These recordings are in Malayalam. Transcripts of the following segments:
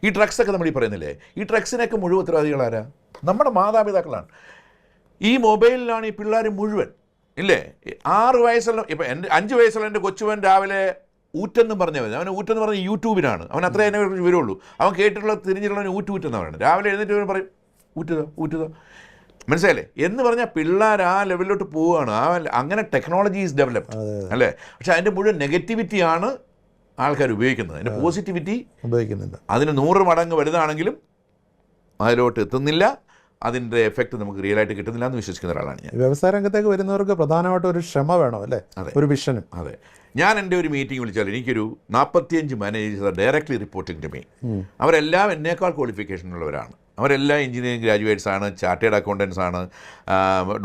ഈ ഡ്രഗ്സൊക്കെ നമ്മൾ ഈ പറയുന്നില്ലേ, ഈ ഡ്രഗ്സിനൊക്കെ മുഴുവൻ ഉത്തരവാദികളാരാ? നമ്മുടെ മാതാപിതാക്കളാണ്. ഈ മൊബൈലിലാണ് ഈ പിള്ളേർ മുഴുവൻ, ഇല്ലേ? 6 വയസ്സുള്ള, ഇപ്പം 5 വയസ്സുള്ള എൻ്റെ കൊച്ചുവൻ രാവിലെ ഊറ്റെന്നും പറഞ്ഞവൻ, അവന് ഊറ്റെന്ന് പറഞ്ഞ യൂട്യൂബിനാണ്, അവൻ അത്രേ അതിനെ കുറിച്ച് വരുള്ളൂ. അവൻ കേട്ടിട്ടുള്ള തിരിഞ്ഞിട്ടുള്ളവന് ഊറ്റെന്ന് പറയുന്നത്. രാവിലെ എഴുന്നേറ്റ് പറയും ഊറ്റുതോ, മനസ്സിലായില്ലേ? എന്ന് പറഞ്ഞാൽ പിള്ളേർ ആ ലെവലിലോട്ട് പോവുകയാണ്. അങ്ങനെ ടെക്നോളജി ഈസ് ഡെവലപ്ഡ് അല്ലേ? പക്ഷെ അതിൻ്റെ മുഴുവൻ നെഗറ്റിവിറ്റിയാണ് ആൾക്കാർ ഉപയോഗിക്കുന്നത്. അതിൻ്റെ പോസിറ്റിവിറ്റി ഉപയോഗിക്കുന്നില്ല. അതിന് 100 മടങ്ങ് വലുതാണെങ്കിലും അതിലോട്ട് എത്തുന്നില്ല. അതിൻ്റെ എഫക്റ്റ് നമുക്ക് റിയലായിട്ട് കിട്ടുന്നില്ല എന്ന് വിശ്വസിക്കുന്ന ഒരാളാണ് ഞാൻ. വ്യവസായ രംഗത്തേക്ക് വരുന്നവർക്ക് പ്രധാനമായിട്ടും ഒരു ക്ഷമ വേണം അല്ലേ? ഒരു വിഷനും. അതെ. ഞാൻ എൻ്റെ ഒരു മീറ്റിംഗ് വിളിച്ചാൽ എനിക്കൊരു 45 managers directly reporting to me. അവരെല്ലാം എന്നേക്കാൾ ക്വാളിഫിക്കേഷൻ ഉള്ളവരാണ്. അവരെല്ലാം എഞ്ചിനീയറിംഗ് ഗ്രാജുവേറ്റ്സ് ആണ്, ചാർട്ടേഡ് അക്കൗണ്ടൻസ് ആണ്,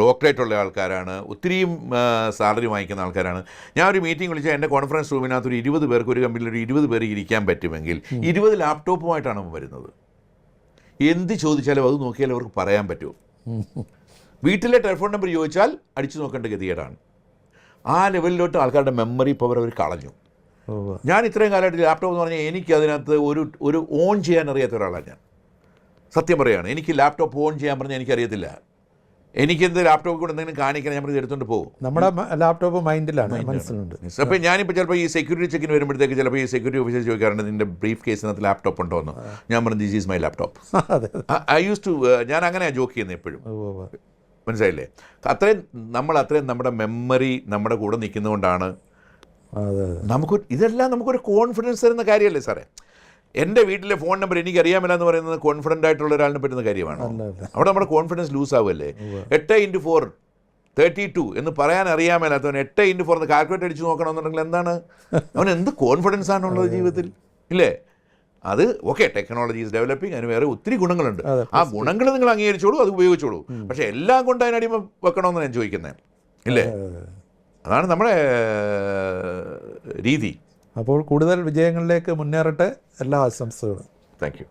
ഡോക്ടറേറ്റ് ഉള്ള ആൾക്കാരാണ്, ഒത്തിരിയും സാലറി വാങ്ങിക്കുന്ന ആൾക്കാരാണ്. ഞാൻ ഒരു മീറ്റിംഗ് വിളിച്ചാൽ എൻ്റെ കോൺഫറൻസ് റൂമിനകത്ത് ഒരു 20 പേർക്ക്, ഒരു കമ്പനിയിൽ ഒരു 20 പേർക്ക് ഇരിക്കാൻ പറ്റുമെങ്കിൽ 20 ലാപ്ടോപ്പുമായിട്ടാണ് വരുന്നത്. എന്ത് ചോദിച്ചാലും അത് നോക്കിയാലും അവർക്ക് പറയാൻ പറ്റുമോ? വീട്ടിലെ ടെലിഫോൺ നമ്പർ ചോദിച്ചാൽ അടിച്ചു നോക്കേണ്ട ഗതികേടാണ്. ആ ലെവലിലോട്ട് ആൾക്കാരുടെ മെമ്മറി പവർ അവർ കളഞ്ഞു. ഞാൻ ഇത്രയും കാലമായിട്ട് ലാപ്ടോപ്പ് എന്ന് പറഞ്ഞാൽ എനിക്ക് അതിനകത്ത് ഒരു ഓൺ ചെയ്യാൻ അറിയാത്ത ഒരാളാണ് ഞാൻ. സത്യം പറയുകയാണ്. എനിക്ക് ലാപ്ടോപ്പ് ഓൺ ചെയ്യാൻ പറഞ്ഞാൽ എനിക്കറിയത്തില്ല. എനിക്കെന്ത് ലാപ്ടോപ്പ് കൂടെ എന്തെങ്കിലും കാണിക്കണം, ഞാൻ എടുത്തുകൊണ്ട് പോകും. നമ്മുടെ ലാപ്ടോപ്പ് മൈൻഡിലാണ്, മനസ്സിലുണ്ട്. അപ്പോൾ ഞാനിപ്പോൾ ചിലപ്പോൾ ഈ സെക്യൂരിറ്റി ചെക്കിന് വരുമ്പോഴത്തേക്ക് ചിലപ്പോൾ ഈ സെക്യൂരിറ്റി ഓഫീസർ ചോദിക്കാറുണ്ട് നിൻ്റെ ബ്രീഫ് കേസിനകത്ത് ലാപ്ടോപ്പ് ഉണ്ടോ എന്ന്. ഞാൻ പറഞ്ഞു this is my laptop. I use to, ഞാൻ അങ്ങനെയാണ് ജോക്ക് ചെയ്യുന്നത് എപ്പോഴും. മനസ്സിലായില്ലേ? അത്രയും നമ്മുടെ മെമ്മറി നമ്മുടെ കൂടെ നിൽക്കുന്നതുകൊണ്ടാണ് ഇതെല്ലാം നമുക്കൊരു കോൺഫിഡൻസ് തരുന്ന കാര്യമല്ലേ സാറേ? എൻ്റെ വീട്ടിലെ ഫോൺ നമ്പർ എനിക്കറിയാമില്ല എന്ന് പറയുന്നത് കോൺഫിഡൻ്റ് ആയിട്ടുള്ള ഒരാളിനെ പറ്റുന്ന കാര്യമാണ്. അവിടെ നമ്മുടെ കോൺഫിഡൻസ് ലൂസ് ആവുമല്ലേ? 8x4 32 എന്ന് പറയാൻ അറിയാമല്ലാത്തവൻ 8x4 എന്ന് കാൽക്കുലേറ്റ് അടിച്ച് നോക്കണമെന്നുണ്ടെങ്കിൽ എന്താണ് അവൻ എന്ത് കോൺഫിഡൻസ് ആണുള്ളത് ജീവിതത്തിൽ, ഇല്ലേ? അത് ഓക്കെ, ടെക്നോളജി ഈസ് ഡെവലപ്പിംഗ്, അതിന് വേറെ ഒത്തിരി ഗുണങ്ങളുണ്ട്. ആ ഗുണങ്ങൾ നിങ്ങൾ അംഗീകരിച്ചോളൂ, അത് ഉപയോഗിച്ചോളൂ. പക്ഷേ എല്ലാം കൊണ്ട് അതിനടിമ വെക്കണമെന്ന് ഞാൻ ചോദിക്കുന്നത്, ഇല്ലേ? അതാണ് നമ്മുടെ രീതി. അപ്പോൾ കൂടുതൽ വിജയങ്ങളിലേക്ക് മുന്നേറട്ടെ. എല്ലാ ആശംസകളും. Thank you.